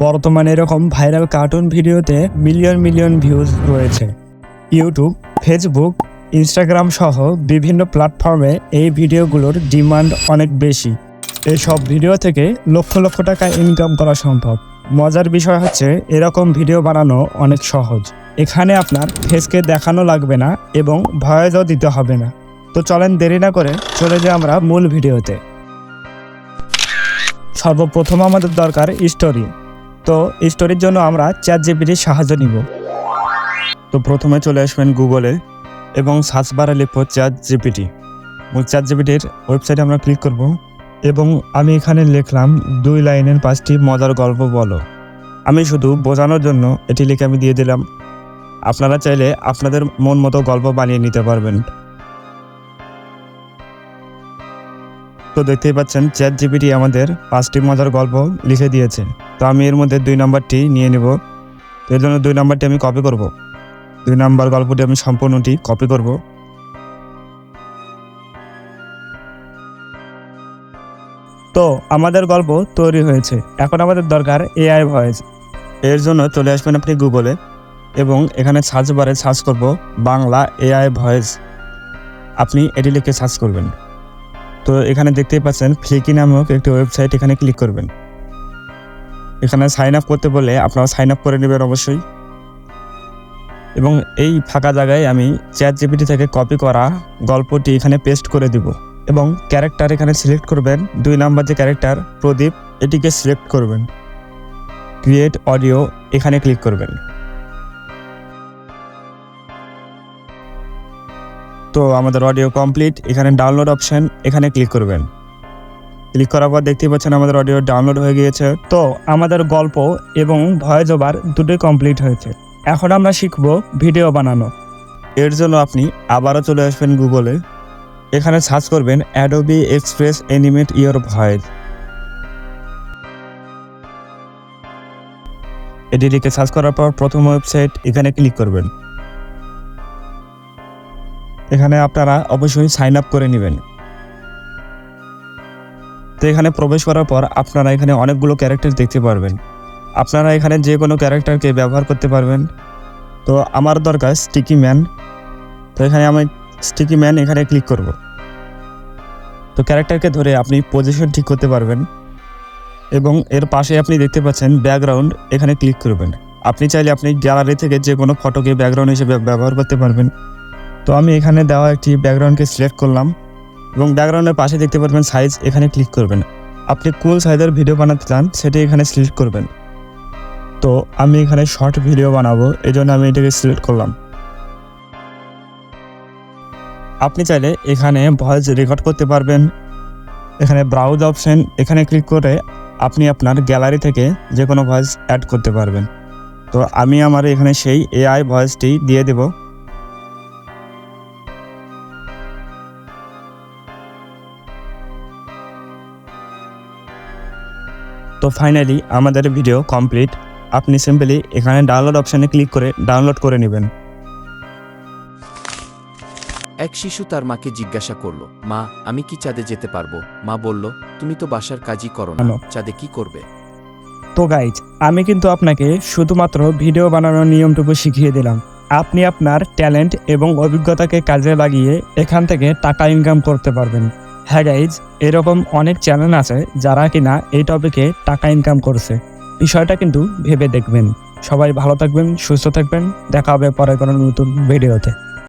বর্তমানে এরকম viral cartoon ভিডিওতে মিলিয়ন মিলিয়ন ভিউজ রয়েছে। ইউটিউব, ফেসবুক, ইনস্টাগ্রাম সহ বিভিন্ন প্ল্যাটফর্মে এই ভিডিওগুলোর ডিমান্ড অনেক বেশি। এসব ভিডিও থেকে লক্ষ লক্ষ টাকা ইনকাম করা সম্ভব। মজার বিষয় হচ্ছে এরকম ভিডিও বানানো অনেক সহজ। এখানে আপনার ফেসকে দেখানো লাগবে না এবং ভয়েসও দিতে হবে না। তো চলেন দেরি না করে চলে যাই আমরা মূল ভিডিওতে। সর্বপ্রথম আমাদের দরকার স্টোরি। তো স্টোরির জন্য আমরা চ্যাটজিপিটির সাহায্য নিব। তো প্রথমে চলে আসবেন গুগলে এবং সার্চ বারে লিখব চ্যাটজিপিটি। চ্যাটজিপিটির ওয়েবসাইটে আমরা ক্লিক করব এবং আমি এখানে লিখলাম 2 লাইনের 5টি মজার গল্প বলো। আমি শুধু বোঝানোর জন্য এটি লিখে আমি দিয়ে দিলাম। আপনারা চাইলে আপনাদের মন মতো গল্প বানিয়ে নিতে পারবেন। তো দেখতেই পাচ্ছেন চ্যাটজিপিটি আমাদের 5টি মজার গল্প লিখে দিয়েছে। তো আমি এর মধ্যে 2 নম্বরটি নিয়ে নেব। এর জন্য 2 নম্বরটি আমি কপি করব। 2 নম্বর গল্পটি আমি সম্পূর্ণটি কপি করব। তো আমাদের গল্প তৈরি হয়েছে। এখন আমাদের দরকার এআই ভয়েস। এর জন্য চলে আসবেন আপনি গুগলে এবং এখানে সার্চ বারে সার্চ করব বাংলা এআই ভয়েস। আপনি এটি লিখে সার্চ করবেন। তো এখানে দেখতেই পাচ্ছেন ফ্লিকি নামক একটি ওয়েবসাইট, এখানে ক্লিক করবেন। এখানে সাইন আপ করতে বলে আপনারা সাইন আপ করে নেবেন অবশ্যই। এবং এই ফাঁকা জায়গায় আমি চ্যাটজিপিটি থেকে কপি করা গল্পটি এখানে পেস্ট করে দিব এবং ক্যারেক্টার এখানে সিলেক্ট করবেন। 2 নাম্বার যে ক্যারেক্টার প্রদীপ, এটিকে সিলেক্ট করবেন। ক্রিয়েট অডিও এখানে ক্লিক করবেন। তো আমাদের অডিও কমপ্লিট। এখানে ডাউনলোড অপশন, এখানে ক্লিক করবেন। ক্লিক করার পর দেখতেই পাচ্ছেন আমাদের অডিও ডাউনলোড হয়ে গিয়েছে। তো আমাদের গল্প এবং ভয়েস ওভার দুটোই কমপ্লিট হয়েছে। এখন আমরা শিখব ভিডিও বানানো। এর জন্য আপনি আবারও চলে আসবেন গুগলে। এখানে সার্চ করবেন Adobe express animate your voice. এটি লিখে সার্চ করার পর প্রথম ওয়েবসাইট, এখানে ক্লিক করবেন। এখানে আপনারা অবশ্যই সাইন আপ করে নেবেন। তো এখানে প্রবেশ করার পর আপনারা এখানে অনেকগুলো ক্যারেক্টার দেখতে পারবেন। আপনারা এখানে যে কোনো ক্যারেক্টারকে ব্যবহার করতে পারবেন। তো আমার দরকার স্টিকি ম্যান। তো এখানে আমি স্টিকি ম্যান এখানে ক্লিক করব। তো ক্যারেক্টারকে ধরে আপনি পজিশন ঠিক করতে পারবেন এবং এর পাশে আপনি দেখতে পাচ্ছেন ব্যাকগ্রাউন্ড, এখানে ক্লিক করবেন। আপনি চাইলে আপনি গ্যালারি থেকে যে কোনো ফটোকে ব্যাকগ্রাউন্ড হিসেবে ব্যবহার করতে পারবেন। তো আমি এখানে দেওয়া একটি ব্যাকগ্রাউন্ডকে সিলেক্ট করলাম এবং ব্যাকগ্রাউন্ডের পাশে দেখতে পারবেন সাইজ, এখানে ক্লিক করবেন। আপনি কুল সাইজের ভিডিও বানাতে চান সেটি এখানে সিলেক্ট করবেন। তো আমি এখানে শর্ট ভিডিও বানাবো, এই জন্য আমি এটাকে সিলেক্ট করলাম। আপনি চাইলে এখানে ভয়েস রেকর্ড করতে পারবেন। এখানে ব্রাউজ অপশন, এখানে ক্লিক করে আপনি আপনার গ্যালারি থেকে যে কোনো ভয়েস অ্যাড করতে পারবেন। তো আমি আমার এখানে সেই এআই ভয়েসটি দিয়ে দেব। তো ফাইনালি আমাদের ভিডিও কমপ্লিট। আপনি সিম্পলি এখানে ডাউনলোড অপশানে ক্লিক করে ডাউনলোড করে নেবেন। এক শিশু তার মাকে জিজ্ঞাসা করল, মা, আমি কি চাঁদে যেতে পারবো? মা বলল, তুমি তো বাসার কাজই করো না, চাঁদে কি করবে? তো গাইজ, আমি কিন্তু আপনাকে শুধুমাত্র ভিডিও বানানোর নিয়মটুকু শিখিয়ে দিলাম। আপনি আপনার ট্যালেন্ট এবং অভিজ্ঞতাকে কাজে লাগিয়ে এখান থেকে টাকা ইনকাম করতে পারবেন। হ্যাঁ গাইজ, এরকম অনেক চ্যানেল আছে যারা কিনা এই টপিকে টাকা ইনকাম করছে। বিষয়টা কিন্তু ভেবে দেখবেন। সবাই ভালো থাকবেন, সুস্থ থাকবেন। দেখা হবে পরে কোনো নতুন ভিডিওতে।